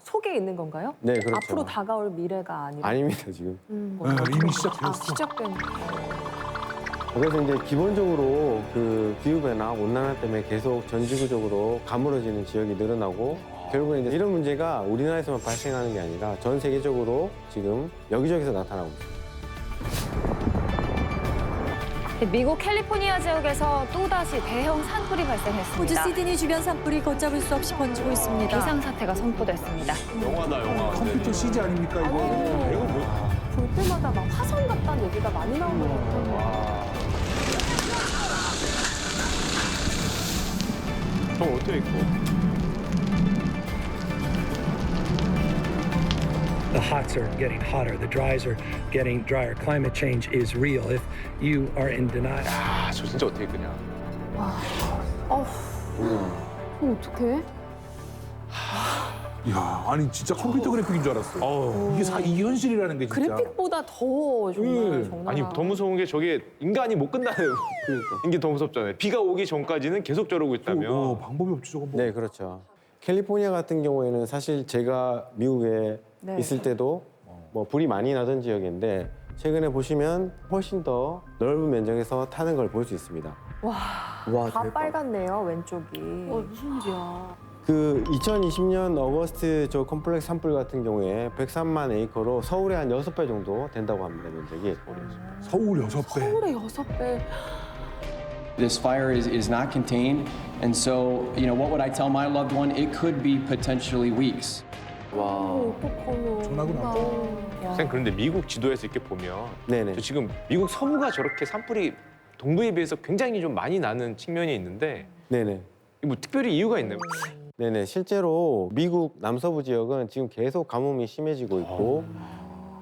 속에 있는 건가요? 네, 그렇죠. 앞으로 다가올 미래가 아니라. 아닙니다, 지금. 이미 시작되었어. 시작된. 그래서 이제 기본적으로 그 기후변화, 온난화 때문에 계속 전 지구적으로 가물어지는 지역이 늘어나고 결국에 이제 이런 문제가 우리나라에서만 발생하는 게 아니라 전 세계적으로 지금 여기저기서 나타나고 있습니다. 미국 캘리포니아 지역에서 또다시 대형 산불이 호주 발생했습니다. 시드니 주변 산불이 걷잡을 수 없이 번지고 있습니다. 비상사태가 선포됐습니다. 영화다, 영화. 컴퓨터 CG 아닙니까 이거? 이거 뭐? 볼 때마다 막 화성 같다는 얘기가 많이 나오는 것 같아요. 저거 어떻게 입고? The hots are getting hotter, the dries are getting drier. Climate change is real. If you are in denial. 아, 저 진짜 어떻게 그냥. 그럼 어떡해? 야, 아니 진짜 컴퓨터 그래픽인 줄 알았어. 이게 현실이라는 게 진짜. 그래픽보다 더 정말 네. 적나라. 아니, 더 무서운 게 저게 인간이 못 끝나는 게 더 무섭잖아요. 비가 오기 전까지는 계속 저러고 있다면. 방법이 없지 저건 뭐. 네, 그렇죠. 캘리포니아 같은 경우에는 사실 제가 미국에 네. 있을 때도 뭐 불이 많이 나던 지역인데 최근에 보시면 훨씬 더 넓은 면적에서 타는 걸 볼 수 있습니다. 다 빨갛네요, 왼쪽이. 무슨 일이야? 그 2020년 어거스트 저 컴플렉스 산불 같은 경우에 103만 에이커로 서울의 한 6배 정도 된다고 합니다, 면적이. 서울 6배. 서울의 6배. This fire is not contained, and so, what would I tell my loved one? It could be potentially weeks. 어떡하면. 전화구나. 선생님, 그런데 미국 지도에서 이렇게 보면 네네. 저 지금 미국 서부가 저렇게 산불이 동부에 비해서 굉장히 좀 많이 나는 측면이 있는데 네네. 뭐 특별히 이유가 있나요? 네네. 실제로 미국 남서부 지역은 지금 계속 가뭄이 심해지고 있고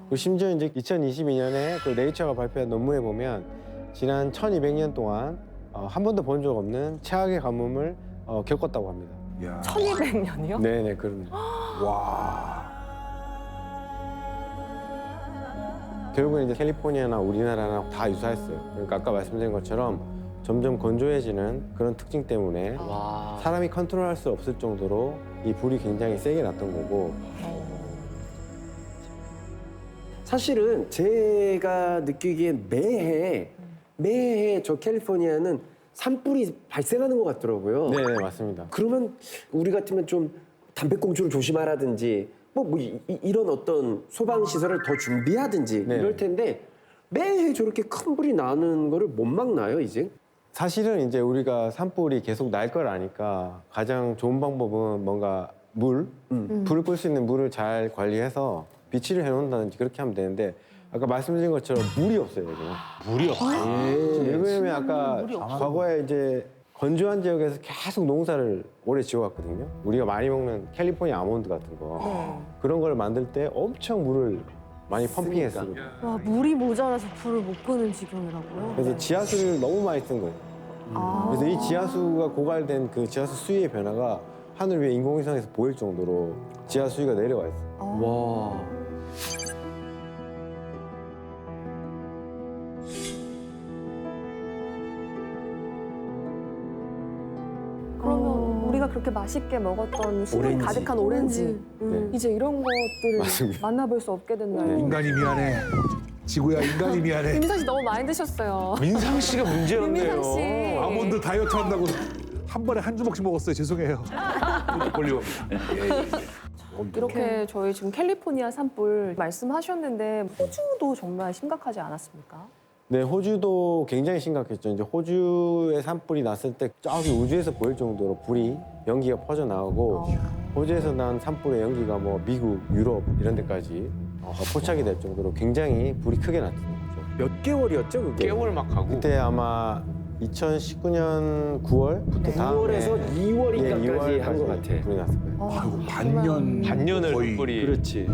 그리고 심지어 이제 2022년에 그 네이처가 발표한 논문에 보면 지난 1200년 동안 한 번도 본 적 없는 최악의 가뭄을 겪었다고 합니다. 야. 1200년이요? 네네, 그럼요. 와. 결국은 이제 캘리포니아나 우리나라랑 다 유사했어요. 그러니까 아까 말씀드린 것처럼 점점 건조해지는 그런 특징 때문에 사람이 컨트롤할 수 없을 정도로 이 불이 굉장히 세게 났던 거고 사실은 제가 느끼기엔 매해 저 캘리포니아는 산불이 발생하는 것 같더라고요. 네, 맞습니다. 그러면 우리 같으면 좀 담배꽁초를 조심하라든지 이런 어떤 소방시설을 더 준비하든지 네. 이럴 텐데 매해 저렇게 큰 불이 나는 거를 못 막나요, 이제? 사실은 이제 우리가 산불이 계속 날 걸 아니까 가장 좋은 방법은 뭔가 불을 끌 수 있는 물을 잘 관리해서 비치를 해놓는다든지 그렇게 하면 되는데 아까 말씀드린 것처럼 물이 없어요, 여기는. 물이 없어. 왜 그러냐면 아까 과거에 이제 건조한 지역에서 계속 농사를 오래 지어왔거든요. 우리가 많이 먹는 캘리포니아 아몬드 같은 거 그런 걸 만들 때 엄청 물을 많이 펌핑했어요. 와, 물이 모자라서 불을 못 끄는 지경이라고요? 그래서 지하수를 너무 많이 쓴 거예요. 그래서 이 지하수가 고갈된 그 지하수 수위의 변화가 하늘 위에 인공위성에서 보일 정도로 지하 수위가 내려와 있어요. 와. 그러면 우리가 그렇게 맛있게 먹었던 수분 오렌지. 가득한 오렌지. 네. 이제 이런 것들을 맞습니다. 만나볼 수 없게 됐나요? 인간이 미안해. 지구야, 인간이 미안해. 김민상 씨 너무 많이 드셨어요. 민상 씨가 문제였네요. 민상 씨. 아몬드 다이어트 한다고 한 번에 한 주먹씩 먹었어요. 죄송해요. 볼리오. 이렇게 저희 지금 캘리포니아 산불 말씀하셨는데 호주도 정말 심각하지 않았습니까? 네, 호주도 굉장히 심각했죠. 이제 호주에 산불이 났을 때 저기 우주에서 보일 정도로 불이 연기가 퍼져 나오고 호주에서 난 산불의 연기가 뭐 미국, 유럽 이런 데까지 포착이 될 정도로 굉장히 불이 크게 났던 거죠. 몇 개월이었죠, 그게? 깨월 막 하고. 그때 아마 2019년 9월부터 다음에 9월에서 2월인가까지 한 것 같아. 불이 났을 거예요. 아이고, 반년을 거의. 산불이. 그렇지.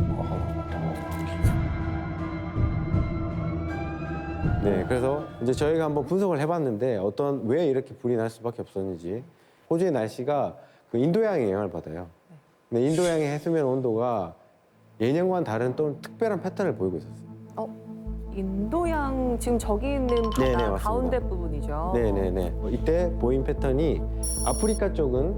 네, 그래서 이제 저희가 한번 분석을 해봤는데 왜 이렇게 불이 날 수밖에 없었는지 호주의 날씨가 그 인도양의 영향을 받아요. 근데 인도양의 해수면 온도가 예년과는 다른 또 특별한 패턴을 보이고 있었어요. 인도양 지금 저기 있는 바다 네네, 맞습니다. 가운데 부분이죠. 네네네. 이때 보인 패턴이 아프리카 쪽은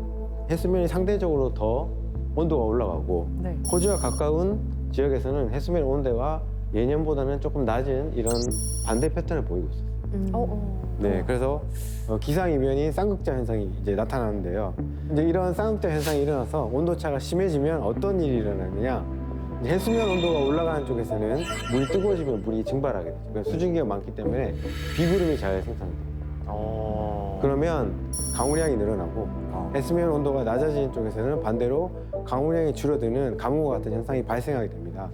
해수면이 상대적으로 더 온도가 올라가고 네. 호주와 가까운 지역에서는 해수면 온도가 예년보다는 조금 낮은 이런 반대 패턴을 보이고 있어요. 네, 그래서 기상이변인 쌍극자 현상이 이제 나타나는데요. 이제 이런 쌍극자 현상이 일어나서 온도차가 심해지면 어떤 일이 일어나느냐? 이제 해수면 온도가 올라가는 쪽에서는 물이 뜨거워지면 물이 증발하게 되죠. 그래서 수증기가 많기 때문에 비구름이 잘 생성돼요. 그러면 강우량이 늘어나고 해수면 온도가 낮아지는 쪽에서는 반대로 강우량이 줄어드는 가뭄과 같은 현상이 발생하게 됩니다.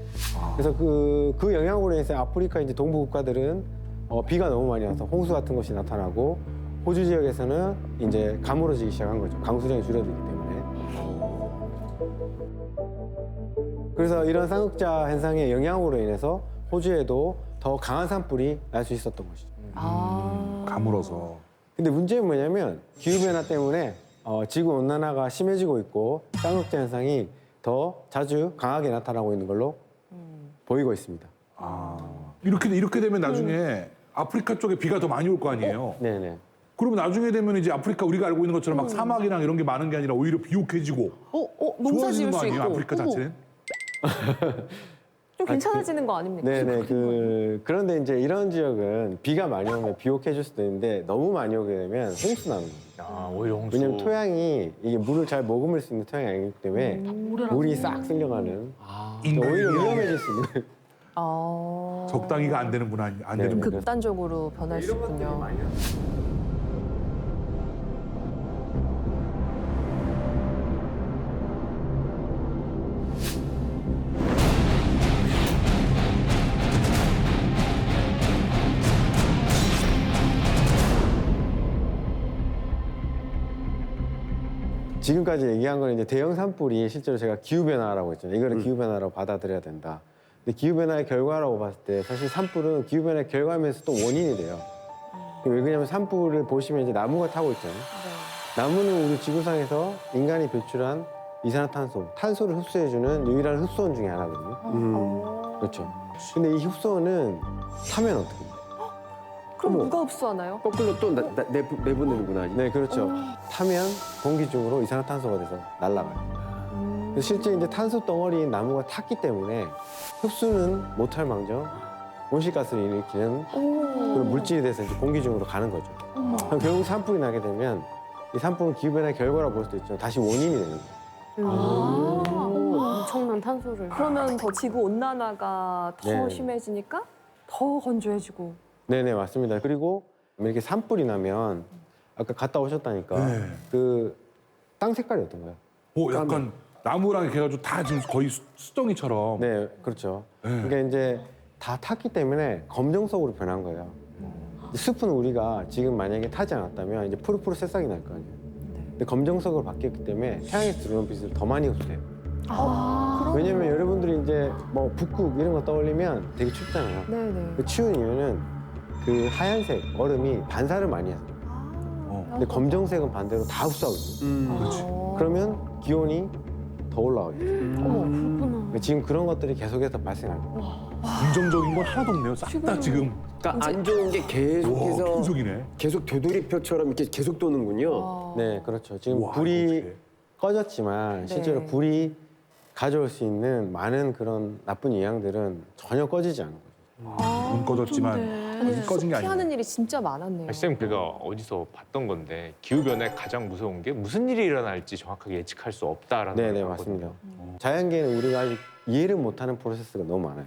그래서 그 영향으로 인해서 아프리카 이제 동부 국가들은 비가 너무 많이 와서 홍수 같은 것이 나타나고 호주 지역에서는 이제 가물어지기 시작한 거죠. 강수량이 줄어들기 때문에. 그래서 이런 쌍극자 현상의 영향으로 인해서 호주에도 더 강한 산불이 날 수 있었던 것이죠. 가물어서. 근데 문제는 뭐냐면 기후변화 때문에 지구 온난화가 심해지고 있고 쌍극자 현상이 더 자주 강하게 나타나고 있는 걸로 보이고 있습니다. 이렇게 되면 나중에 아프리카 쪽에 비가 더 많이 올 거 아니에요? 네네. 그러면 나중에 되면 이제 아프리카 우리가 알고 있는 것처럼 막 사막이랑 이런 게 많은 게 아니라 오히려 비옥해지고 농사 좋아지는 지을 거 수 아니에요? 있고. 아프리카 어머, 자체는? 좀 괜찮아지는 거 아닙니까? 네네. 그런데 이제 이런 지역은 비가 많이 오면 비옥해질 수도 있는데 너무 많이 오게 되면 홍수 나는 거예요. 아, 오히려 홍수. 왜냐면 토양이 이게 물을 잘 머금을 수 있는 토양이 아니기 때문에 물이 싹 쓸려가는 인간이 오히려 위험해질 수 있는 거예요. 적당히가 안 되는구나, 안 네. 되는구나. 극단적으로 변할 수 있군요. 지금까지 얘기한 건 이제 대형 산불이 실제로 제가 기후변화라고 했잖아요. 이거를 기후변화라고 받아들여야 된다. 근데 기후변화의 결과라고 봤을 때 사실 산불은 기후변화의 결과면서 또 원인이 돼요. 왜 그러냐면 산불을 보시면 이제 나무가 타고 있잖아요. 나무는 우리 지구상에서 인간이 배출한 이산화탄소, 탄소를 흡수해주는 유일한 흡수원 중에 하나거든요. 그렇죠. 근데 이 흡수원은 타면 어떻게 돼요? 그럼 누가 흡수하나요? 거꾸로 또 내보내는구나. 네, 그렇죠. 타면 공기 중으로 이산화탄소가 돼서 날아가요. 그래서 실제 이제 탄소 덩어리인 나무가 탔기 때문에 흡수는 못할 망정 온실가스를 일으키는 그런 물질이 돼서 이제 공기 중으로 가는 거죠. 그럼 결국 산불이 나게 되면 이 산불은 기후변화의 결과라고 볼 수도 있죠. 다시 원인이 되는 거예요. 엄청난 탄소를. 그러면 더 지구 온난화가 더 네. 심해지니까 더 건조해지고. 네네, 맞습니다. 그리고 이렇게 산불이 나면 아까 갔다 오셨다니까 네. 그 땅 색깔이 어떤가요? 약간 나무랑 이렇게 해가지고 다 지금 거의 수덩이처럼. 네, 그렇죠. 네. 그러니까 이제 다 탔기 때문에 검정색으로 변한 거예요. 숲은 우리가 지금 만약에 타지 않았다면 이제 푸르푸르 새싹이 날 거 아니에요. 근데 검정색으로 바뀌었기 때문에 태양에서 들어오는 빛을 더 많이 흡수해요. 왜냐면 여러분들이 이제 뭐 북극 이런 거 떠올리면 되게 춥잖아요. 네네. 그 추운 이유는 그 하얀색 얼음이 반사를 많이 해서. 근데 검정색은 반대로 다 흡수하거든요. 그러면 기온이 더 올라가죠. 그렇구나. 지금 그런 것들이 계속해서 발생하는 거예요. 긍정적인 건 하나도 없네요. 싹 다 지금. 그러니까 안 좋은 게 와, 계속해서 계속이네. 계속 되돌이표처럼 이렇게 계속 도는군요. 네, 그렇죠. 지금 와, 불이 이거 어떡해. 꺼졌지만 실제로 네. 불이 가져올 수 있는 많은 그런 나쁜 영향들은 전혀 꺼지지 않은 거죠. 눈 꺼졌지만 아직 꺼진 게 아니에요. 피하는 일이 진짜 많았네요. 쌤, 제가 어디서 봤던 건데 기후변화의 가장 무서운 게 무슨 일이 일어날지 정확하게 예측할 수 없다라는 네네, 걸 봤거든요. 맞습니다. 자연계는 우리가 아직 이해를 못하는 프로세스가 너무 많아요.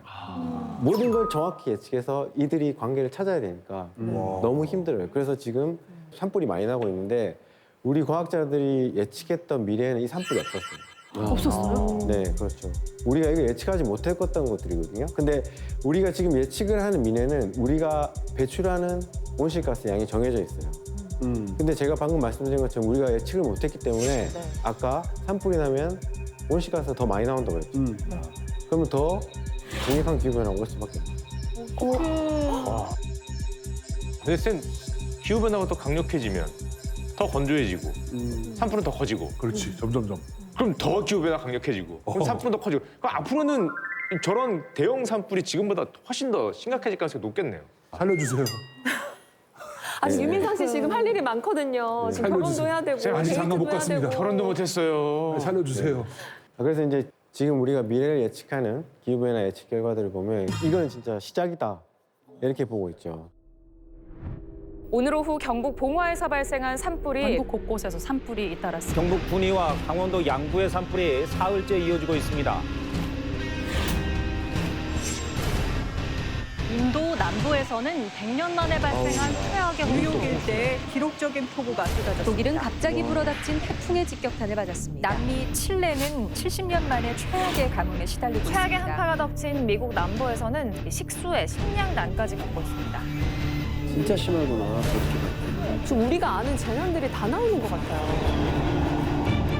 모든 걸 정확히 예측해서 이들이 관계를 찾아야 되니까 너무 힘들어요. 그래서 지금 산불이 많이 나고 있는데 우리 과학자들이 예측했던 미래에는 이 산불이 없었어요. 없었어요? 네, 그렇죠. 우리가 이거 예측하지 못했던 것들이거든요. 근데 우리가 지금 예측을 하는 미래는 우리가 배출하는 온실가스 양이 정해져 있어요. 근데 제가 방금 말씀드린 것처럼 우리가 예측을 못했기 때문에 아까 산불이 나면 온실가스가 더 많이 나온다고 그랬죠. 그러면 더 강력한 기후변화가 올 수밖에 없어요. 근데 쌤, 기후변화가 더 강력해지면 더 건조해지고 산불은 더 커지고 그렇지, 점점점. 그럼 더 기후변화 강력해지고 그럼 산불은 더 커지고 그럼 앞으로는 저런 대형 산불이 지금보다 훨씬 더 심각해질 가능성이 높겠네요. 살려주세요. 아니 유민상 씨 지금 할 일이 많거든요. 지금 결혼도 살려주세요. 해야 되고 제가 아직 장가 못 데이트도 해야 갔습니다. 되고. 결혼도 못했어요. 살려주세요. 그래서 이제 지금 우리가 미래를 예측하는 기후변화 예측 결과들을 보면 이거는 진짜 시작이다 이렇게 보고 있죠. 오늘 오후 경북 봉화에서 발생한 산불이 전국 곳곳에서 산불이 잇따랐습니다. 경북 군위와 강원도 양구의 산불이 사흘째 이어지고 있습니다. 인도 남부에서는 100년 만에 발생한 최악의 뉴욕 일대에 기록적인 폭우가 쏟아졌습니다. 독일은 갑자기 불어닥친 태풍의 직격탄을 맞았습니다. 남미 칠레는 70년 만에 최악의 가뭄에 시달리고 최악의 있습니다. 한파가 덮친 미국 남부에서는 식수에 식량난까지 겪고 있습니다. 진짜 심하구나. 그렇게. 지금 우리가 아는 재난들이 다 나오는 것 같아요.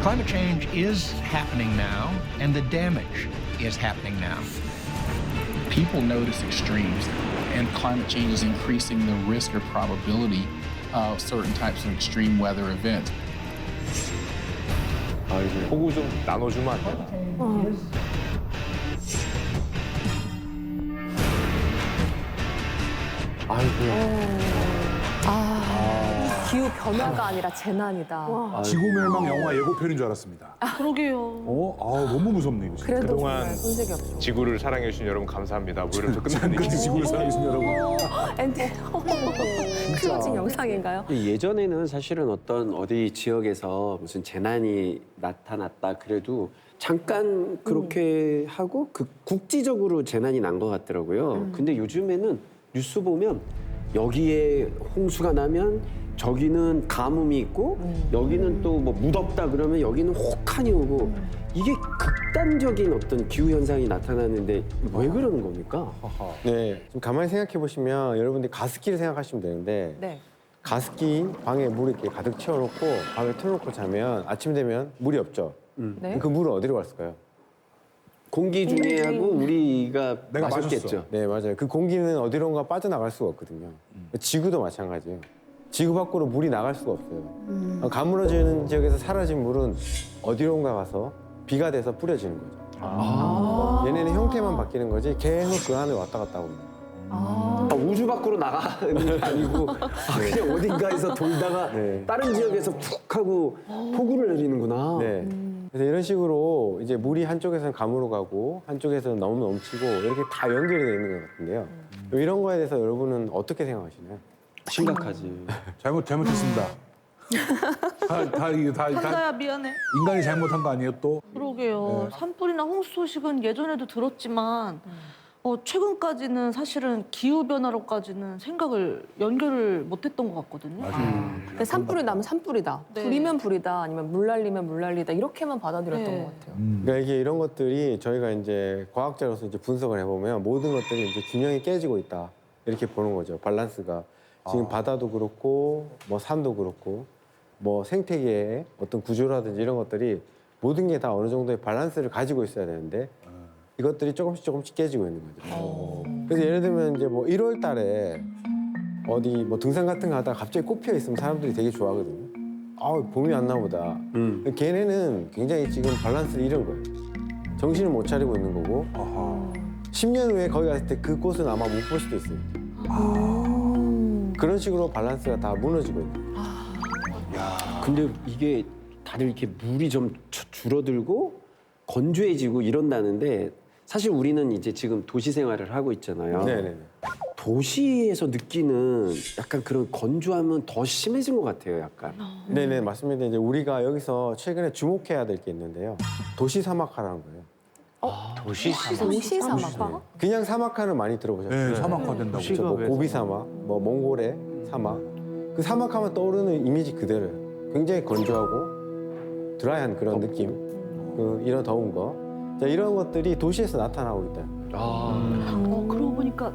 Climate change is happening now, and the damage is happening now. People notice extremes, and climate change is increasing the risk or probability of certain types of extreme weather events. 보고 좀 나눠주면 안 돼요? 기후 변화가 아니라 재난이다. 지구멸망 영화 예고편인 줄 알았습니다. 그러게요. 너무 무섭네 이거. 진짜. 그래도 그동안 정말 손색이 없어. 지구를 사랑해주신 여러분 감사합니다. 뭐 이러면서 끝나는 끝까지 지구를 사랑해주신 여러분. 엔디 클로징 영상인가요? 예전에는 사실은 어디 지역에서 무슨 재난이 나타났다 그래도 잠깐 그렇게 하고 그 국지적으로 재난이 난 것 같더라고요. 근데 요즘에는 뉴스 보면 여기에 홍수가 나면 저기는 가뭄이 있고 여기는 또 뭐 무덥다 그러면 여기는 혹한이 오고 이게 극단적인 어떤 기후 현상이 나타나는데 왜 그러는 겁니까? 네, 좀 가만히 생각해 보시면 여러분들이 가습기를 생각하시면 되는데 네. 가습기 방에 물 이렇게 가득 채워놓고 방에 틀어놓고 자면 아침 되면 물이 없죠. 네. 그 물은 어디로 갔을까요? 공기 중에 하고 우리가 내가 마셨겠죠. 마셨어. 네, 맞아요. 그 공기는 어디론가 빠져나갈 수가 없거든요. 지구도 마찬가지예요. 지구 밖으로 물이 나갈 수가 없어요. 가물어지는 지역에서 사라진 물은 어디론가 가서 비가 돼서 뿌려지는 거죠. 얘네는 형태만 바뀌는 거지 계속 그 안에 왔다 갔다 하고 있는 거예요. 우주 밖으로 나가는 게 아니고 그냥 어딘가에서 돌다가 네. 다른 지역에서 푹 하고 폭우를 내리는구나. 네. 그래서 이런 식으로 이제 물이 한쪽에서는 감으로 가고 한쪽에서는 너무 넘치고 이렇게 다 연결이 되어 있는 것 같은데요. 이런 거에 대해서 여러분은 어떻게 생각하시나요? 심각하지. 잘못했습니다. 다 한가야 미안해. 인간이 잘못한 거 아니에요 또? 그러게요. 산불이나 홍수 소식은 예전에도 들었지만 최근까지는 사실은 기후 변화로까지는 생각을 연결을 못했던 것 같거든요. 근데 산불이 나면 산불이다. 네. 불이면 불이다. 아니면 물 날리면 물 날리다. 이렇게만 받아들였던 네. 것 같아요. 그러니까 이게 이런 것들이 저희가 이제 과학자로서 이제 분석을 해보면 모든 것들이 이제 균형이 깨지고 있다 이렇게 보는 거죠. 밸런스가 지금 바다도 그렇고 뭐 산도 그렇고 뭐 생태계의 어떤 구조라든지 이런 것들이 모든 게 다 어느 정도의 밸런스를 가지고 있어야 되는데 이것들이 조금씩 깨지고 있는 거죠. 그래서 예를 들면 이제 뭐 1월 달에 어디 뭐 등산 같은 거 하다가 갑자기 꽃 피어 있으면 사람들이 되게 좋아하거든요. 봄이 왔나 보다. 걔네는 굉장히 지금 밸런스를 잃은 거예요. 정신을 못 차리고 있는 거고 10년 후에 거기 갔을 때 그 꽃은 아마 못 볼 수도 있어요. 그런 식으로 밸런스가 다 무너지고 있는 거예요. 근데 이게 다들 이렇게 물이 좀 줄어들고 건조해지고 이런다는데 사실 우리는 이제 지금 도시 생활을 하고 있잖아요. 네네네. 도시에서 느끼는 약간 그런 건조함은 더 심해진 것 같아요, 약간. 네네, 맞습니다. 이제 우리가 여기서 최근에 주목해야 될 게 있는데요. 도시 사막화라는 거예요. 도시 사막화? 그냥 사막화는 많이 들어보셨어요? 네, 사막화 된다고. 그렇죠. 뭐 고비 사막, 뭐 몽골의 사막. 그 사막하면 떠오르는 이미지 그대로예요. 굉장히 건조하고 드라이한 그런 느낌. 이런 더운 거. 자, 이런 것들이 도시에서 나타나고 있다. 그러고 보니까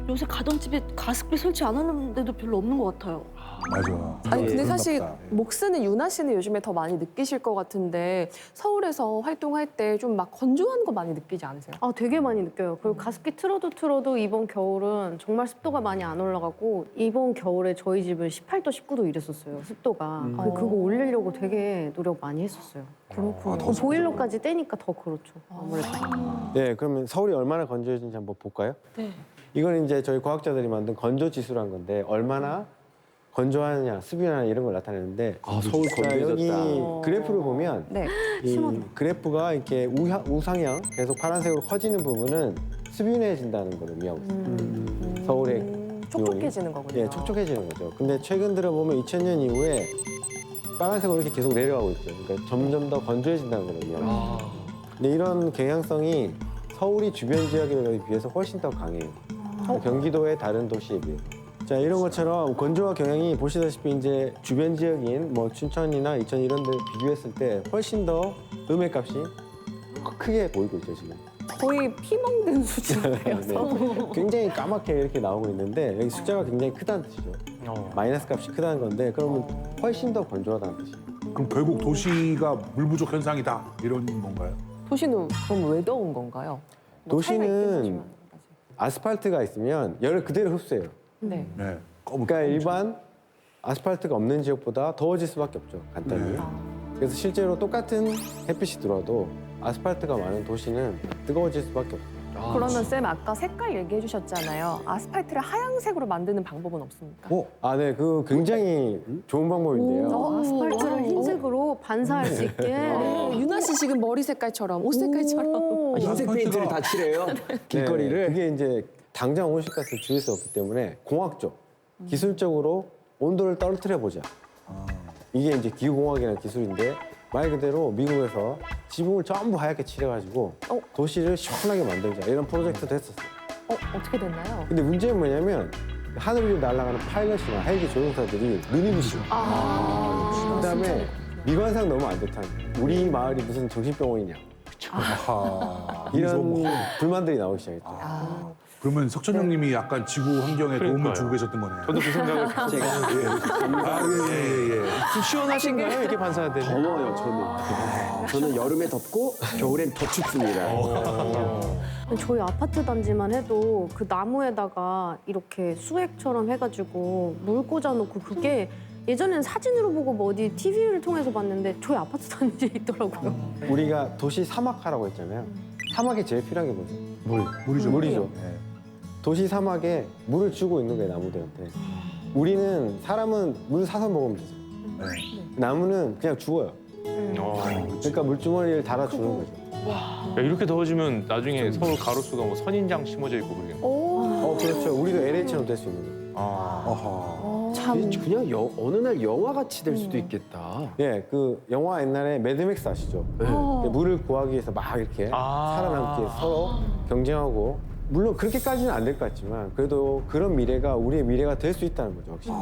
요새 가던 집에 가습기 설치 안 하는데도 별로 없는 것 같아요. 맞아. 아니 근데 그런가 사실 보다. 목 쓰는 유나 씨는 요즘에 더 많이 느끼실 것 같은데 서울에서 활동할 때 좀 막 건조한 거 많이 느끼지 않으세요? 되게 많이 느껴요. 그리고 가습기 틀어도 이번 겨울은 정말 습도가 많이 안 올라가고 이번 겨울에 저희 집은 18도, 19도 이랬었어요. 습도가. 그거 올리려고 되게 노력 많이 했었어요. 그렇군요. 보일러까지 떼니까 더 그렇죠. 아무래도. 네, 그러면 서울이 얼마나 건조해진지 한번 볼까요? 네. 이건 이제 저희 과학자들이 만든 건조 지수란 건데 얼마나 건조하냐, 습유냐 이런 걸 나타내는데 서울 건조해졌다. 여기 그래프를 보면 네. 이 그래프가 이렇게 우상향 계속 파란색으로 커지는 부분은 습유해진다는 걸 의미하고 있습니다. 서울의 촉촉해지는 거군요. 예, 촉촉해지는 거죠. 근데 최근 들어 보면 2000년 이후에 빨간색으로 이렇게 계속 내려가고 있죠. 그러니까 점점 더 건조해진다는 걸 의미합니다. 근데 이런 경향성이 서울이 주변 지역에 비해서 훨씬 더 강해요. 경기도의 다른 도시에 비해서. 자, 이런 것처럼 건조와 경향이 보시다시피 이제 주변 지역인 뭐 춘천이나 이천 이런 데 비교했을 때 훨씬 더 음해값이 크게 보이고 있죠, 지금. 거의 피멍든 수준이에요. 네. 굉장히 까맣게 이렇게 나오고 있는데 여기 숫자가 굉장히 크다는 뜻이죠. 마이너스 값이 크다는 건데 그러면 훨씬 더 건조하다는 뜻이에요. 그럼 결국 도시가 물 부족 현상이다 이런 건가요? 도시는 그럼 왜 더운 건가요? 뭐 차이가 있긴 도시는 하지만. 아스팔트가 있으면 열을 그대로 흡수해요. 네. 네. 그러니까 일반 아스팔트가 없는 지역보다 더워질 수밖에 없죠, 간단히. 네. 그래서 실제로 똑같은 햇빛이 들어와도 아스팔트가 많은 도시는 뜨거워질 수밖에 없어요. 그러면 쌤 아까 색깔 얘기해 주셨잖아요. 아스팔트를 하얀색으로 만드는 방법은 없습니까? 아, 네, 그 굉장히 좋은 방법인데요. 아스팔트를 흰색으로 반사할 수 있게. 유나 씨 지금 머리 색깔처럼 옷 색깔처럼. 흰색 페인트를 다 칠해요. 길거리를. 네, 그게 이제 당장 온실가스를 줄일 수 없기 때문에 공학적, 기술적으로 온도를 떨어뜨려 보자. 이게 이제 기후공학이라는 기술인데 말 그대로 미국에서 지붕을 전부 하얗게 칠해가지고 도시를 시원하게 만들자 이런 프로젝트도 했었어요. 어떻게 됐나요? 근데 문제는 뭐냐면 하늘 위로 날아가는 파일럿이나 헬기 조종사들이 눈이 부시고 그다음에 미관상 너무 안 좋다는 거예요. 우리 마을이 무슨 정신병원이냐 이런 불만들이 나오기 시작했죠. 그러면 석천 형님이 약간 지구 환경에 도움을 주고 계셨던 거네요. 저도 그 생각을 예. 좀 시원하신가요? 이렇게 반사가 되면? 더워요, 저는 여름에 덥고 겨울엔 더 춥습니다. 저희 아파트 단지만 해도 그 나무에다가 이렇게 수액처럼 해가지고 물 꽂아놓고 그게 예전에는 사진으로 보고 뭐 어디 TV를 통해서 봤는데 저희 아파트 단지에 있더라고요. 우리가 도시 사막화라고 했잖아요. 사막에 제일 필요한 게 뭐죠? 물이죠. 네. 도시 사막에 물을 주고 있는 거예요, 나무들한테. 우리는 사람은 물 사서 먹으면 되죠. 나무는 그냥 죽어요. 그러니까 물주머니를 달아주는 거죠. 야, 이렇게 더워지면 나중에 서울 가로수가 뭐 선인장 심어져 있고 그러겠네. 그렇죠. 우리도 LA처럼 될 수 있는 거죠. 참 그냥 어느 날 영화같이 될 수도 있겠다. 예, 그 영화 옛날에 매드맥스 아시죠? 물을 구하기 위해서 막 이렇게 살아남기 위해서 서로 경쟁하고 물론 그렇게까지는 안 될 것 같지만 그래도 그런 미래가 우리의 미래가 될 수 있다는 거죠, 확실히.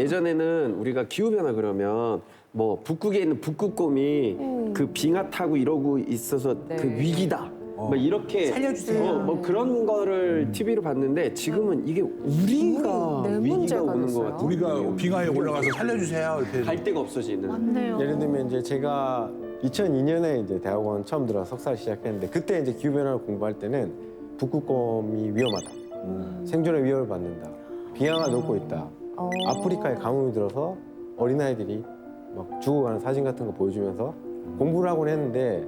예전에는 우리가 기후변화 그러면 뭐 북극에 있는 북극곰이 그 빙하 타고 이러고 있어서 그 위기다. 뭐 이렇게 살려주세요. 뭐 그런 거를 TV로 봤는데 지금은 이게 우리가 위기가 오는 것 같아요. 우리가 빙하에 올라가서 살려주세요 이렇게 갈 데가 없어지는. 맞네요. 예를 들면 이제 제가 2002년에 이제 대학원 처음 들어서 석사를 시작했는데 그때 이제 기후변화를 공부할 때는 북극곰이 위험하다. 생존의 위협을 받는다. 빙하가 녹고 있다. 아프리카에 가뭄이 들어서 어린아이들이 막 죽어가는 사진 같은 거 보여주면서 공부를 하곤 했는데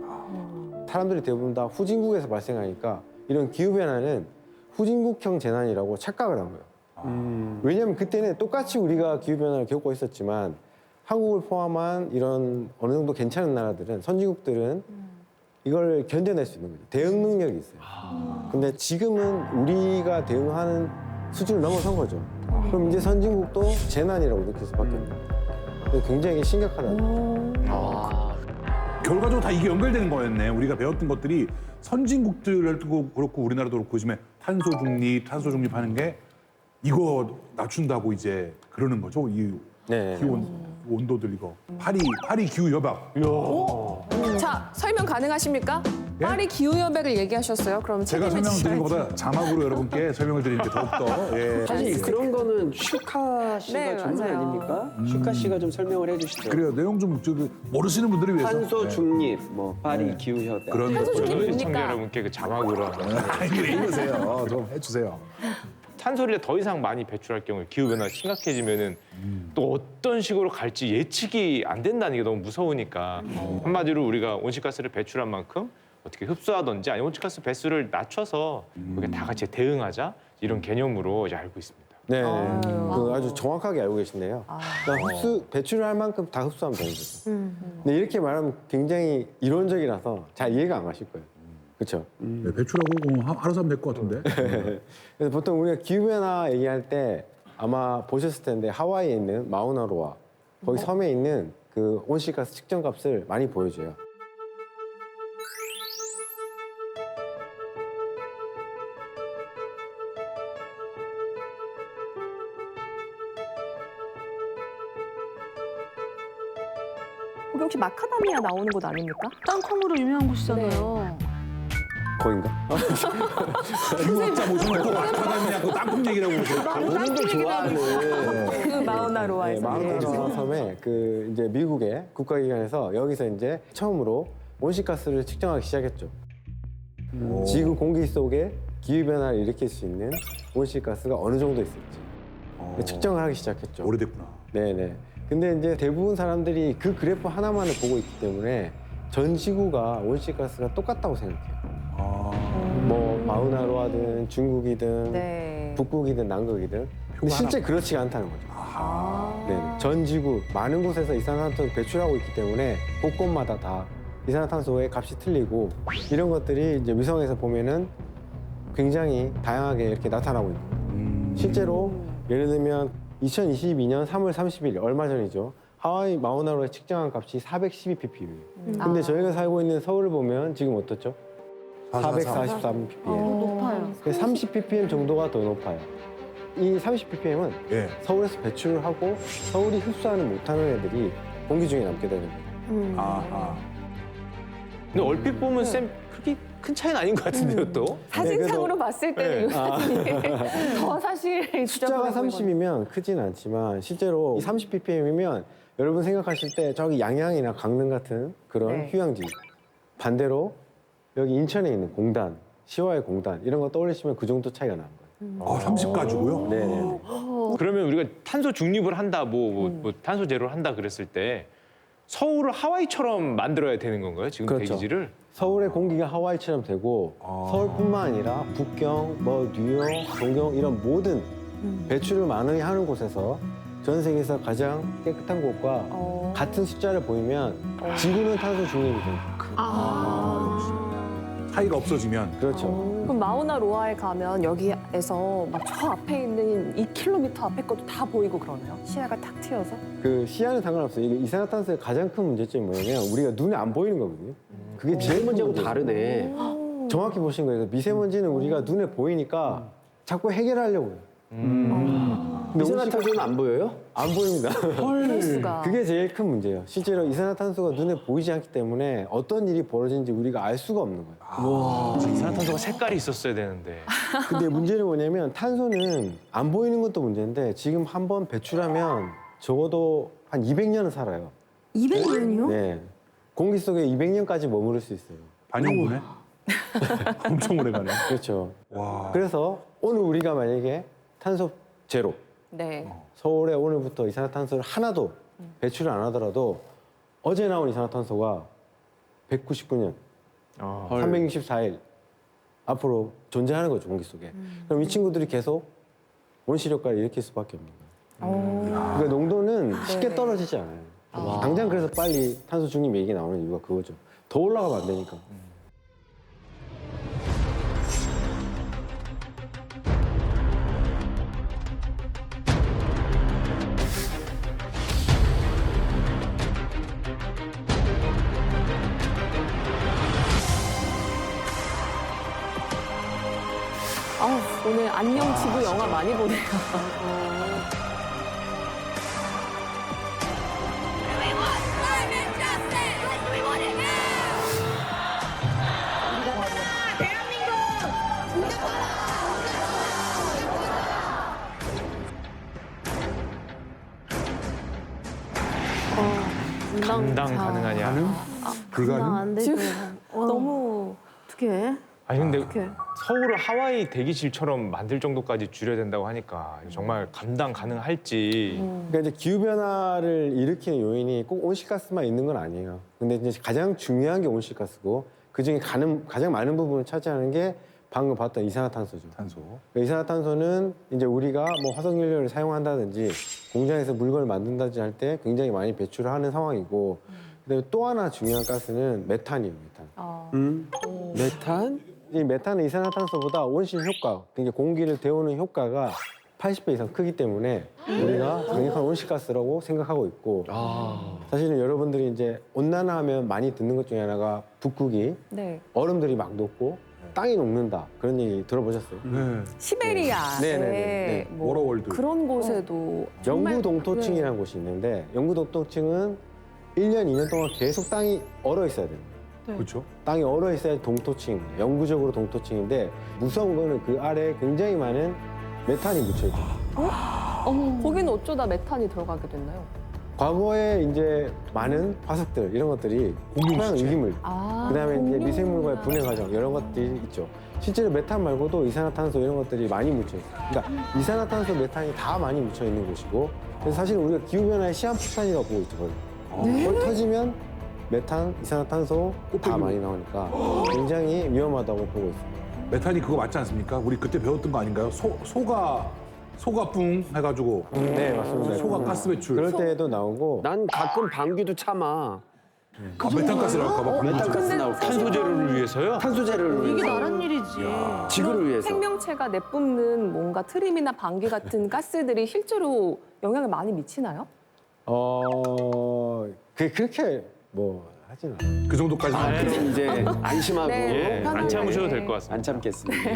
사람들이 대부분 다 후진국에서 발생하니까 이런 기후변화는 후진국형 재난이라고 착각을 한 거예요. 왜냐하면 그때는 똑같이 우리가 기후변화를 겪고 있었지만 한국을 포함한 이런 어느 정도 괜찮은 나라들은 선진국들은 이걸 견뎌낼 수 있는 거죠. 대응 능력이 있어요. 근데 지금은 우리가 대응하는 수준을 넘어선 거죠. 그럼 이제 선진국도 재난이라고 느낄 수밖에 없는 거예요. 굉장히 심각하다는 거죠. 결과적으로 다 이게 연결되는 거였네. 우리가 배웠던 것들이 선진국들도 그렇고 우리나라도 그렇고 요즘에 탄소 중립 하는 게 이거 낮춘다고 이제 그러는 거죠. 이 기온 온도들 이거 파리 기후 협약. 자, 설명 가능하십니까? 예? 파리 기후협약을 얘기하셨어요. 그럼 제가 책임을 설명드리는 지셔야죠. 것보다 자막으로 여러분께 설명을 드리는 게 더욱더 예. 사실 그런 거는 슈카 씨가 네, 전문 맞아요. 아닙니까? 슈카 씨가 좀 설명을 해주시죠. 그래요. 내용 좀 저기 모르시는 분들을 위해서. 탄소 중립, 뭐 파리 기후 협약. 그런 탄소 중립 저는 뭡니까? 시청자 여러분께 그 자막으로 읽으세요. 좀 해주세요. 탄소를 더 이상 많이 배출할 경우에 기후변화가 심각해지면은 또 어떤 식으로 갈지 예측이 안 된다는 게 너무 무서우니까 한마디로 우리가 온실가스를 배출한 만큼 어떻게 흡수하든지 아니면 온실가스 배수를 낮춰서 거기에 다 같이 대응하자 이런 개념으로 이제 알고 있습니다. 네, 그 아주 정확하게 알고 계신데요. 그러니까 배출을 할 만큼 다 흡수하면 되는 거죠. 근데 이렇게 말하면 굉장히 이론적이라서 잘 이해가 안 가실 거예요. 그렇죠? 네, 배출하고 알아서 하면 될 것 같은데. 그래서 보통 우리가 기후변화 얘기할 때 아마 보셨을 텐데 하와이에 있는 마우나로아 거기 섬에 있는 그 온실가스 측정값을 많이 보여줘요. 거기 혹시 마카다미아 나오는 곳 아닙니까? 땅콩으로 유명한 곳이잖아요. 거긴가? 기후학자 모시면 또 아카데미아 그 땅콩 얘기라고 보는 걸 좋아하는. 그 마우나로아에서. 네, 마우나로아 섬에 그 이제 미국의 국가기관에서 여기서 이제 처음으로 온실가스를 측정하기 시작했죠. 지구 공기 속에 기후 변화를 일으킬 수 있는 온실가스가 어느 정도 있을지 측정을 하기 시작했죠. 오래됐구나. 네네. 근데 이제 대부분 사람들이 그 그래프 하나만을 보고 있기 때문에 전 지구가 온실가스가 똑같다고 생각해요. 뭐 마우나로아든 중국이든 네. 북극이든 남극이든. 근데 실제 그렇지가 않다는 거죠. 네. 전 지구 많은 곳에서 이산화탄소를 배출하고 있기 때문에 곳곳마다 다 이산화탄소의 값이 틀리고 이런 것들이 이제 위성에서 보면은 굉장히 다양하게 이렇게 나타나고 있는 거예요. 실제로 예를 들면 2022년 3월 30일 얼마 전이죠. 하와이 마우나로아에 측정한 값이 412ppm이에요. 근데 저희가 살고 있는 서울을 보면 지금 어떻죠? 443 ppm. 높아요. 30 ppm 정도가 더 높아요. 이 30 ppm은 예. 서울에서 배출을 하고 서울이 흡수하는 못하는 애들이 공기 중에 남게 되는 거예요. 아하. 근데 얼핏 보면 쌤 그렇게 큰 차이는 아닌 것 같은데요, 또? 사진상으로 봤을 때는 더 사실 숫자가 지저분해 보이거든요. 30이면 크진 않지만 실제로 30 ppm이면 여러분 생각하실 때 저기 양양이나 강릉 같은 그런 네. 휴양지 반대로 여기 인천에 있는 공단, 시와의 공단 이런 거 떠올리시면 그 정도 차이가 나는 거예요. 30 가지고요? 네네. 그러면 우리가 탄소 중립을 한다, 뭐 탄소 제로를 한다 그랬을 때 서울을 하와이처럼 만들어야 되는 건가요? 지금 그렇죠. 대기질을? 서울의 공기가 하와이처럼 되고 서울뿐만 아니라 북경, 뭐 뉴욕, 동경 이런 모든 배출을 많이 하는 곳에서 전 세계에서 가장 깨끗한 곳과 같은 숫자를 보이면 지구는 탄소 중립이 됩니다. 차이가 없어지면. 그렇죠. 그럼 마우나로아에 가면 여기에서 막 저 앞에 있는 2km 앞에 것도 다 보이고 그러나요? 시야가 탁 트여서? 그 시야는 상관없어요. 이게 이산화탄소의 가장 큰 문제점이 뭐냐면 우리가 눈에 안 보이는 거거든요. 그게 제일 미세먼지하고 문제고 다르네. 정확히 보신 거예요. 미세먼지는 우리가 눈에 보이니까 자꾸 해결하려고 해요. 근데 이산화탄소는 안 보여요? 안 보입니다. 그럴 수가. 그게 제일 큰 문제예요. 실제로 이산화탄소가 눈에 보이지 않기 때문에 어떤 일이 벌어지는지 우리가 알 수가 없는 거예요. 이산화탄소가 색깔이 있었어야 되는데. 근데 문제는 뭐냐면 탄소는 안 보이는 것도 문제인데 지금 한 번 배출하면 적어도 한 200년은 살아요. 200년이요? 네. 공기 속에 200년까지 머무를 수 있어요. 반영구네. 엄청 오래 가네. 그렇죠. 와. 그래서 오늘 우리가 만약에 탄소 제로, 네. 서울에 오늘부터 이산화탄소를 하나도 배출을 안 하더라도 어제 나온 이산화탄소가 199년, 364일 앞으로 존재하는 거죠, 공기 속에. 그럼 이 친구들이 계속 온실효과를 일으킬 수밖에 없는 거예요. 그러니까 농도는 쉽게 떨어지지 않아요. 당장 그래서 빨리 탄소 중립 얘기 나오는 이유가 그거죠. 더 올라가면 안 되니까. 오늘 안녕 지구 영화 많이 보네요. 감당 가능하냐? 불가능? 안 되죠. 너무 어떻게? 아니 근데 어떡해. 서울을 하와이 대기질처럼 만들 정도까지 줄여야 된다고 하니까 정말 감당 가능할지. 그러니까 이제 기후 변화를 일으키는 요인이 꼭 온실가스만 있는 건 아니에요. 근데 이제 가장 중요한 게 온실가스고 그 중에 가장 많은 부분을 차지하는 게 방금 봤던 이산화탄소죠. 탄소. 이산화탄소는 이제 우리가 뭐 화석연료를 사용한다든지 공장에서 물건을 만든다든지 할 때 굉장히 많이 배출을 하는 상황이고, 그다음에 또 하나 중요한 가스는 메탄이에요. 메탄. 메탄? 이 메탄은 이산화탄소보다 온실 효과, 그러니까 공기를 데우는 효과가 80배 이상 크기 때문에 우리가 강력한 온실가스라고 생각하고 있고, 사실은 여러분들이 이제 온난화하면 많이 듣는 것 중에 하나가 북극이 네. 얼음들이 막 녹고 땅이 녹는다, 그런 얘기 들어보셨어요? 시베리아에 네. 뭐 워러월드. 그런 곳에도 정말- 영구 동토층이라는 곳이 있는데, 영구 동토층은 1년, 2년 동안 계속 땅이 얼어 있어야 돼요. 그렇죠. 땅이 얼어 있어야 동토층, 영구적으로 동토층인데, 무서운 거는 그 아래에 굉장히 많은 메탄이 묻혀 있어요. 거기는 어쩌다 메탄이 들어가게 됐나요? 과거에 이제 많은 화석들 이런 것들이 토양 유기물, 그다음에 이제 미생물과의 분해 과정 이런 것들이 있죠. 실제로 메탄 말고도 이산화탄소 이런 것들이 많이 묻혀 있어요. 그러니까 이산화탄소, 메탄이 다 많이 묻혀 있는 곳이고, 그래서 사실 우리가 기후 변화의 시한폭탄이라고 보고 있죠. 거기 터지면 메탄, 이산화탄소 다 많이 나오니까 굉장히 위험하다고 보고 있어요. 메탄이 그거 맞지 않습니까? 우리 그때 배웠던 거 아닌가요? 소가풍 해가지고. 네, 맞습니다. 소가 가스 배출. 그럴 때에도 나오고. 난 가끔 방귀도 참아. 메탄가스 나올까봐. 메탄가스 나올까. 탄소 제로를 위해서요? 탄소 제로를 위해서. 이게 나란 일이지. 지구를 위해서. 생명체가 내뿜는 뭔가 트림이나 방귀 같은 가스들이 실제로 영향을 많이 미치나요? 그렇게 뭐 하진 않아요. 그 정도까지. 그럼 이제 안심하고 네, 안 참으셔도 될 것 같습니다. 안 참겠습니다.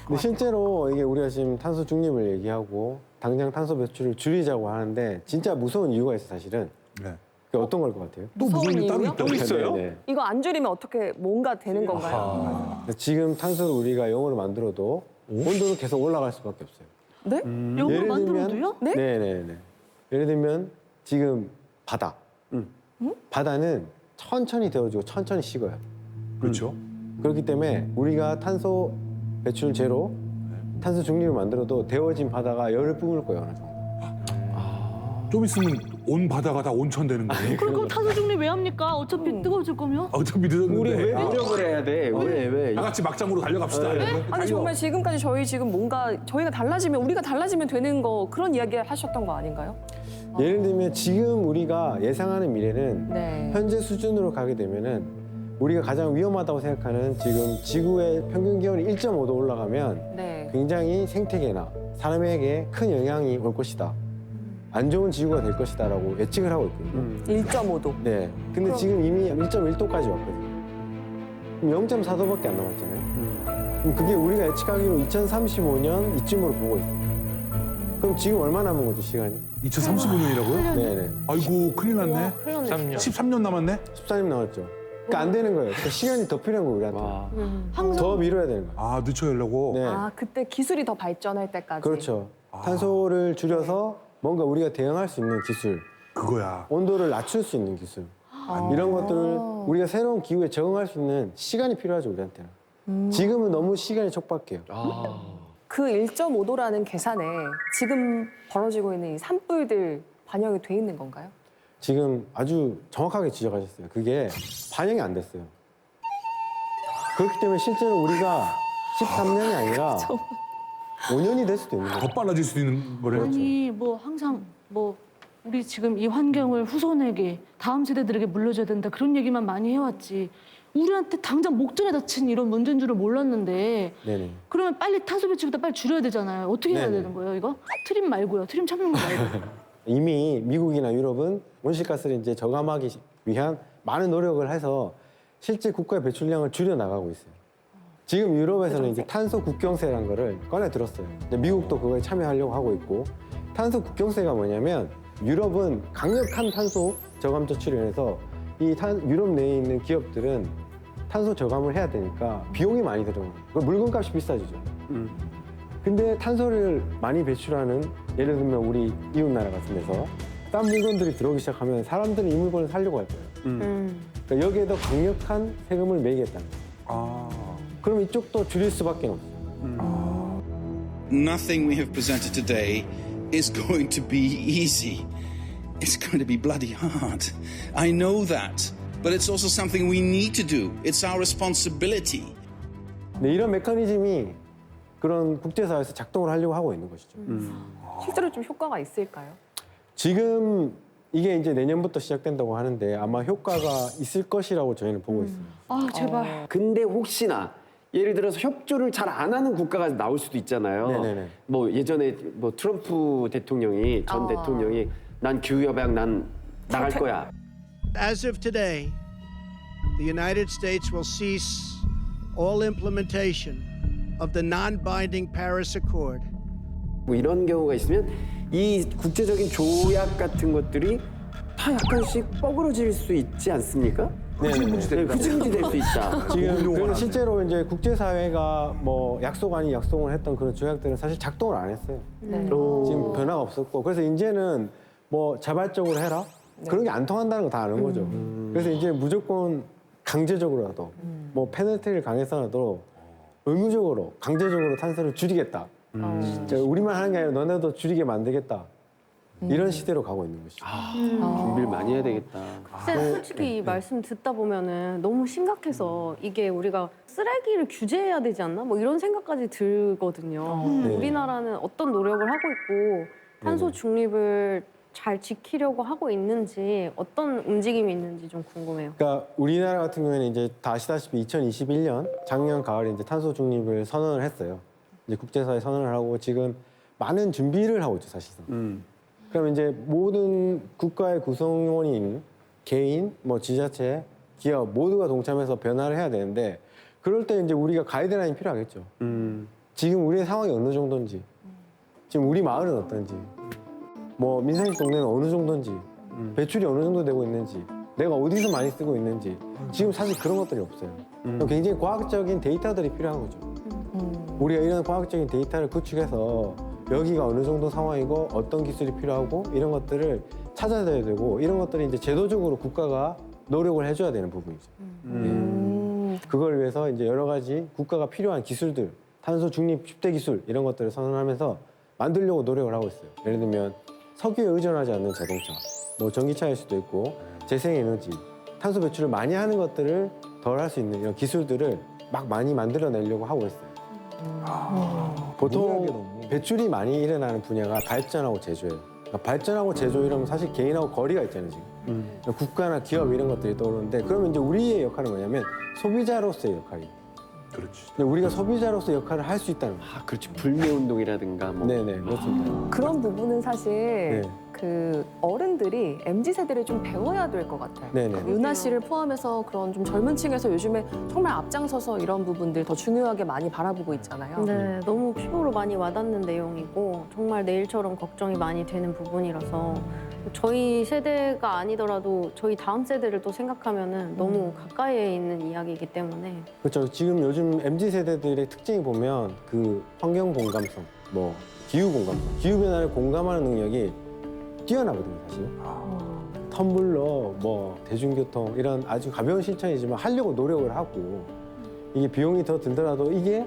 근데 실제로 이게 우리가 지금 탄소 중립을 얘기하고 당장 탄소 배출을 줄이자고 하는데, 진짜 무서운 이유가 있어 사실은. 네. 그게 어떤 걸 것 같아요? 또 무서운 일 따로 이유요? 있다고 있어요? 네. 이거 안 줄이면 어떻게 뭔가 되는 건가요? 지금 탄소를 우리가 영으로 만들어도 온도는 계속 올라갈 수밖에 없어요. 네? 영어로 예를 만들어도요? 네? 네네네. 예를 들면 지금 바다. 바다는 천천히 데워지고 천천히 식어요. 그렇죠. 그렇기 때문에 우리가 탄소 배출 제로, 탄소 중립을 만들어도 데워진 바다가 열을 뿜을 거예요, 어느 정도. 좀 있으면 온 바다가 다 온천 되는 거예요. 그럼 탄소 중립 왜 합니까? 어차피 뜨거워질 거면. 어차피 늦었는데. 우리 왜 노력을 해야 돼? 왜? 다 같이 막장으로 달려갑시다. 아니 정말 지금까지 저희 지금 뭔가 저희가 달라지면 우리가 달라지면 되는 거 그런 이야기 하셨던 거 아닌가요? 예를 들면 지금 우리가 예상하는 미래는 네. 현재 수준으로 가게 되면은 우리가 가장 위험하다고 생각하는 지금 지구의 평균 기온이 1.5도 올라가면 네. 굉장히 생태계나 사람에게 큰 영향이 올 것이다. 안 좋은 지구가 될 것이다라고 예측을 하고 있거든요. 1.5도. 네. 근데 지금 이미 1.1도까지 왔거든요. 그럼 0.4도밖에 안 남았잖아요. 그럼 그게 우리가 예측하기로 2035년 이쯤으로 보고 있어요. 그럼 지금 얼마 남은 거죠, 시간이? 2035년이라고요? 네네. 아이고, 큰일 났네. 13년. 13년 남았네? 14년 남았죠. 그러니까 안 되는 거예요. 그러니까 시간이 더 필요한 거예요, 우리한테. 항상 더 미뤄야 되는 거예요. 아, 늦춰내려고? 네. 아 그때 기술이 더 발전할 때까지. 그렇죠. 탄소를 줄여서 뭔가 우리가 대응할 수 있는 기술, 그거야. 온도를 낮출 수 있는 기술, 이런 것들을 우리가 새로운 기후에 적응할 수 있는 시간이 필요하죠, 우리한테는. 지금은 너무 시간이 촉박해요. 그 1.5도라는 계산에 지금 벌어지고 있는 이 산불들 반영이 돼 있는 건가요? 지금 아주 정확하게 지적하셨어요. 그게 반영이 안 됐어요. 그렇기 때문에 실제로 우리가 13년이 아니라 5년이 될 수도 있는 거예요. 더 빨라질 수도 있는 거래요. 아니 뭐 항상 뭐 우리 지금 이 환경을 후손에게 다음 세대들에게 물려줘야 된다 그런 얘기만 많이 해왔지 우리한테 당장 목전에 닥친 이런 문제인 줄을 몰랐는데 네네. 그러면 빨리 탄소 배출보다 빨리 줄여야 되잖아요. 어떻게 해야 네네. 되는 거예요 이거? 트림 말고요. 트림 참는 거 말고. 이미 미국이나 유럽은 온실가스를 이제 저감하기 위한 많은 노력을 해서 실제 국가의 배출량을 줄여 나가고 있어요. 지금 유럽에서는 이제 탄소 국경세라는 거를 꺼내 들었어요. 미국도 그거에 참여하려고 하고 있고, 탄소 국경세가 뭐냐면 유럽은 강력한 탄소 저감 조치를 해서 유럽 내에 있는 기업들은 탄소 저감을 해야 되니까 비용이 많이 들어요. 물건값이 비싸지죠. 근데 탄소를 많이 배출하는, 예를 들면 우리 이웃나라 같은 데서 딴 물건들이 들어오기 시작하면 사람들은 이 물건을 사려고 할 거예요. 그러니까 여기에 더 강력한 세금을 매기겠다는 거예요. 그럼 이쪽도 줄일 수밖에 없어요. Nothing we have presented today is going to be easy. It's going to be bloody hard. I know that. But it's also something we need to do. It's our responsibility. 근데 이런 메커니즘이 그런 국제사회에서 작동을 하려고 하고 있는 것이죠. 실제로 좀 효과가 있을까요? 지금 이게 이제 내년부터 시작된다고 하는데 아마 효과가 있을 것이라고 저희는 보고 있습니다. 아 제발. 근데 혹시나 예를 들어서 협조를 잘 안 하는 국가가 나올 수도 있잖아요. 네네네. 뭐 예전에 뭐 트럼프 대통령이 전 대통령이 난 기후협약 난 나갈 거야. As of today, the United States will cease all implementation of the non-binding Paris Accord. 뭐 이런 경우가 있으면 이 국제적인 조약 같은 것들이 다 약간씩 뻐그러질 수 있지 않습니까? 흐지부지 될 수 있다. 지금 그래서 실제로 이제 국제사회가 뭐 약속 아닌 약속을 했던 그런 조약들은 사실 작동을 안 했어요. 지금 변화가 없었고 그래서 이제는 뭐 자발적으로 해라 그런 게 안 통한다는 거 다 아는 거죠. 그래서 이제 무조건 강제적으로라도 뭐 페널티를 강해서라도 의무적으로 강제적으로 탄소를 줄이겠다. 우리만 하는 게 아니라 너네도 줄이게 만들겠다. 이런 시대로 가고 있는 것이죠. 준비를 많이 해야 되겠다. 근데 솔직히 이 말씀 듣다 보면은 너무 심각해서 이게 우리가 쓰레기를 규제해야 되지 않나? 뭐 이런 생각까지 들거든요. 네. 우리나라는 어떤 노력을 하고 있고 탄소 중립을 잘 지키려고 하고 있는지 어떤 움직임이 있는지 좀 궁금해요. 그러니까 우리나라 같은 경우에는 이제 다 아시다시피 2021년 작년 가을에 이제 탄소 중립을 선언을 했어요. 이제 국제사회 선언을 하고 지금 많은 준비를 하고 있죠, 사실상. 그럼 이제 모든 국가의 구성원인 개인, 뭐 지자체, 기업 모두가 동참해서 변화를 해야 되는데 그럴 때 이제 우리가 가이드라인이 필요하겠죠. 지금 우리의 상황이 어느 정도인지, 지금 우리 마을은 어떤지, 뭐 민생식 동네는 어느 정도인지, 배출이 어느 정도 되고 있는지, 내가 어디서 많이 쓰고 있는지 지금 사실 그런 것들이 없어요. 굉장히 과학적인 데이터들이 필요한 거죠. 우리가 이런 과학적인 데이터를 구축해서 여기가 어느 정도 상황이고 어떤 기술이 필요하고 이런 것들을 찾아야 되고 이런 것들이 이제 제도적으로 국가가 노력을 해줘야 되는 부분이죠. 그걸 위해서 이제 여러 가지 국가가 필요한 기술들, 탄소 중립 10대 기술 이런 것들을 선언하면서 만들려고 노력을 하고 있어요. 예를 들면 석유에 의존하지 않는 자동차, 뭐 전기차일 수도 있고 재생에너지, 탄소 배출을 많이 하는 것들을 덜 할 수 있는 이런 기술들을 막 많이 만들어내려고 하고 있어요. 보통 배출이 많이 일어나는 분야가 발전하고 제조예요. 그러니까 발전하고 제조 이러면 사실 개인하고 거리가 있잖아요, 지금. 국가나 기업 이런 것들이 떠오르는데 그러면 이제 우리의 역할은 뭐냐면 소비자로서의 역할이에요. 그렇지. 근데 우리가 소비자로서 역할을 할 수 있다는 거예요. 아, 그렇지. 불매운동이라든가 뭐. 네네, 그렇습니다. 그런 부분은 사실 네. 그 어른들이 MZ세대를 좀 배워야 될 것 같아요. 네네. 유나 씨를 포함해서 그런 좀 젊은 층에서 요즘에 정말 앞장서서 이런 부분들 더 중요하게 많이 바라보고 있잖아요. 네, 너무 피부로 많이 와닿는 내용이고 정말 내일처럼 걱정이 많이 되는 부분이라서 저희 세대가 아니더라도 저희 다음 세대를 또 생각하면은 너무 가까이에 있는 이야기이기 때문에 그렇죠. 지금 요즘 MZ 세대들의 특징이 보면 그 환경 공감성, 뭐 기후 공감성, 기후 변화를 공감하는 능력이 뛰어나거든요, 사실. 텀블러, 뭐 대중교통 이런 아주 가벼운 실천이지만 하려고 노력을 하고 이게 비용이 더 들더라도 이게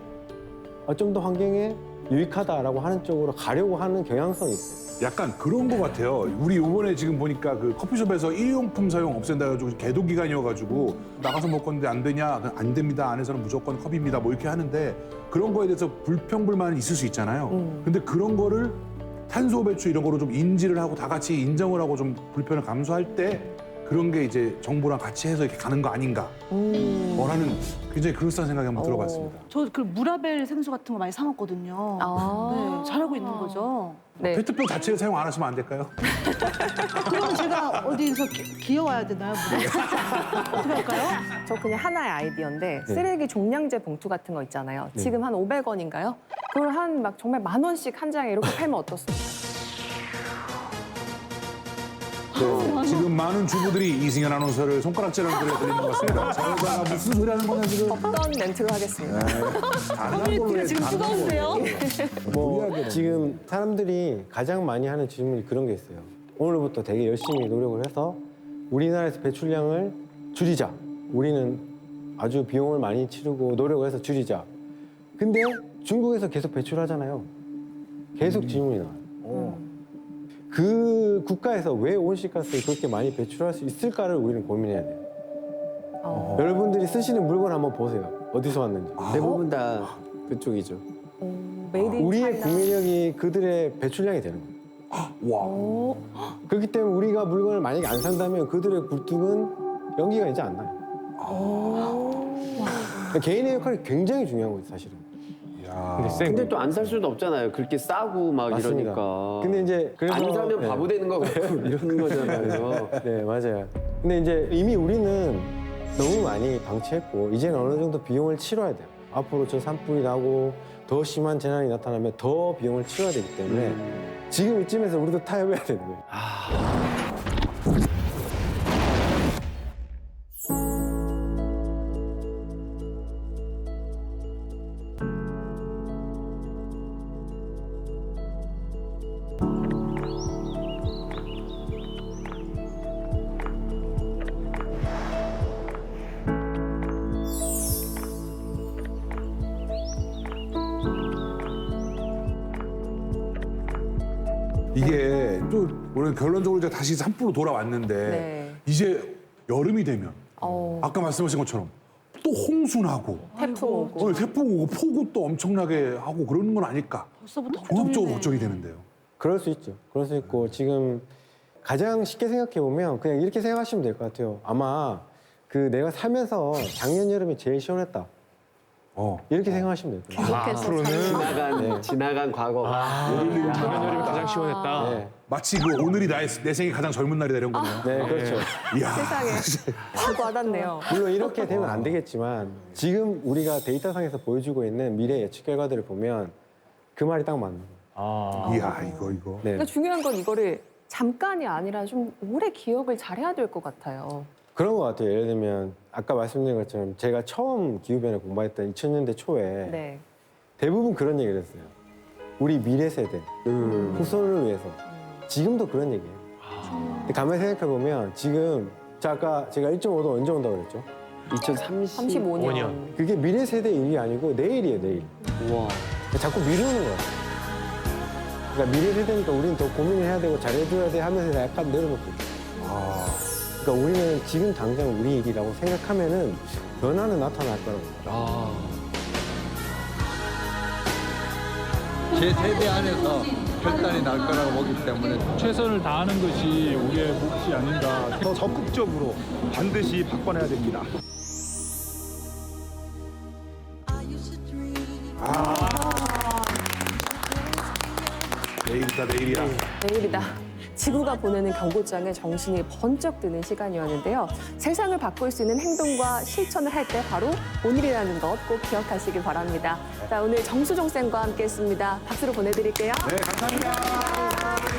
좀 더 환경에 유익하다라고 하는 쪽으로 가려고 하는 경향성이 있어요. 약간 그런 거 같아요. 우리 이번에 지금 보니까 그 커피숍에서 일회용품 사용 없앤다 해가지고 개도 기간이어가지고 나가서 먹었는데 안 되냐? 안 됩니다. 안에서는 무조건 컵입니다. 뭐 이렇게 하는데 그런 거에 대해서 불평불만은 있을 수 있잖아요. 근데 그런 거를 탄소 배출 이런 거로 좀 인지를 하고 다 같이 인정을 하고 좀 불편을 감수할 때 그런 게 이제 정부랑 같이 해서 이렇게 가는 거 아닌가. 뭐라는 굉장히 그럴싸한 생각이 한번 들어봤습니다. 저 그 무라벨 생수 같은 거 많이 사 먹거든요. 네, 잘하고 있는 거죠. 네. 페트병 자체를 사용 안 하시면 안 될까요? 그러면 제가 어디서 기어와야 되나요? 어떻게 할까요? 저 그냥 하나의 아이디어인데 네. 쓰레기 종량제 봉투 같은 거 있잖아요. 네. 지금 한 500원인가요? 그걸 한 막 정말 10,000원씩 한 장에 이렇게 팔면 어떻습니까? 지금 많은 주부들이 이승현 아나운서를 손가락질하는 소리가 들리는 것 같습니다. 저가 무슨 소리 하는 거냐 지금. 어떤 멘트로 하겠습니다. 커뮤니티가 지금 뜨거운데요? 뭐 지금 사람들이 가장 많이 하는 질문이 그런 게 있어요. 오늘부터 되게 열심히 노력을 해서 우리나라에서 배출량을 줄이자. 우리는 아주 비용을 많이 치르고 노력을 해서 줄이자. 근데 중국에서 계속 배출하잖아요. 계속 질문이 나와요. 그 국가에서 왜 온실가스를 그렇게 많이 배출할 수 있을까를 우리는 고민해야 돼요. 여러분들이 쓰시는 물건 한번 보세요. 어디서 왔는지. 대부분 다 그쪽이죠. 메이드 인 우리의 차이나. 구매력이 그들의 배출량이 되는 거예요. 와. 그렇기 때문에 우리가 물건을 만약에 안 산다면 그들의 굴뚝은 연기가 이제 안 나요. 그러니까 개인의 역할이 굉장히 중요한 거죠, 사실은. 근데 또 안 살 수도 없잖아요. 그렇게 싸고 막 맞습니다. 이러니까. 근데 이제 그래서 안 사면 네. 바보 되는 거고 이러는 거잖아요. 네, 맞아요. 근데 이제 이미 우리는 너무 많이 방치했고 이제는 어느 정도 비용을 치러야 돼요. 앞으로 저 산불이 나고 더 심한 재난이 나타나면 더 비용을 치러야 되기 때문에 지금 이쯤에서 우리도 타협해야 되는 거예요. 이게 또 오늘 결론적으로 이제 다시 산불로 돌아왔는데 네. 이제 여름이 되면 아까 말씀하신 것처럼 또 홍수 나고 태풍 오고. 태풍 오고 폭우 또 엄청나게 하고 그러는 건 아닐까? 벌써부터 종합적으로 걱정이 되는데요. 그럴 수 있죠. 그럴 수 있고 지금 가장 쉽게 생각해 보면 그냥 이렇게 생각하시면 될 것 같아요. 아마 그 내가 살면서 작년 여름이 제일 시원했다. 이렇게 생각하시면 될 거예요. 앞으로는 지나간 과거. 작년 여름이 가장 시원했다. 네. 마치 그 오늘이 내 생애 가장 젊은 날이다 이런 거네요. 네, 그렇죠. 이야. 세상에. 다 와닿네요. 물론 이렇게 되면 안 되겠지만 지금 우리가 데이터상에서 보여주고 있는 미래 예측 결과들을 보면 그 말이 딱 맞는 거예요. 이야 이거. 네. 그러니까 중요한 건 이거를 잠깐이 아니라 좀 오래 기억을 잘해야 될 것 같아요. 그런 것 같아요. 예를 들면 아까 말씀드린 것처럼 제가 처음 기후변화 공부했던 2000년대 초에 네. 대부분 그런 얘기를 했어요. 우리 미래 세대, 후손을 위해서. 지금도 그런 얘기예요. 근데 가만히 생각해 보면 지금 아까 제가 1.5도 언제 온다고 그랬죠? 35년. 그게 미래 세대 일이 아니고 내일이에요, 내일. 우와. 자꾸 미루는 거야. 그러니까 미래 세대니까 우리는 더 고민을 해야 되고 잘해줘야 돼 하면서 약간 내려놓고 있죠. 그러니까 우리는 지금 당장 우리 일이라고 생각하면은 변화는 나타날 거라고 봐요. 제 세대 안에서 결단이 날 거라고 보기 때문에 최선을 다하는 것이 우리의 몫이 아닌가. 더 적극적으로 반드시 바꿔내야 됩니다. 내일이다 내일이야. 내일이다. 지구가 보내는 경고장에 정신이 번쩍 드는 시간이었는데요. 세상을 바꿀 수 있는 행동과 실천을 할 때 바로 오늘이라는 것 꼭 기억하시길 바랍니다. 자, 오늘 정수종 쌤과 함께했습니다. 박수로 보내드릴게요. 네, 감사합니다.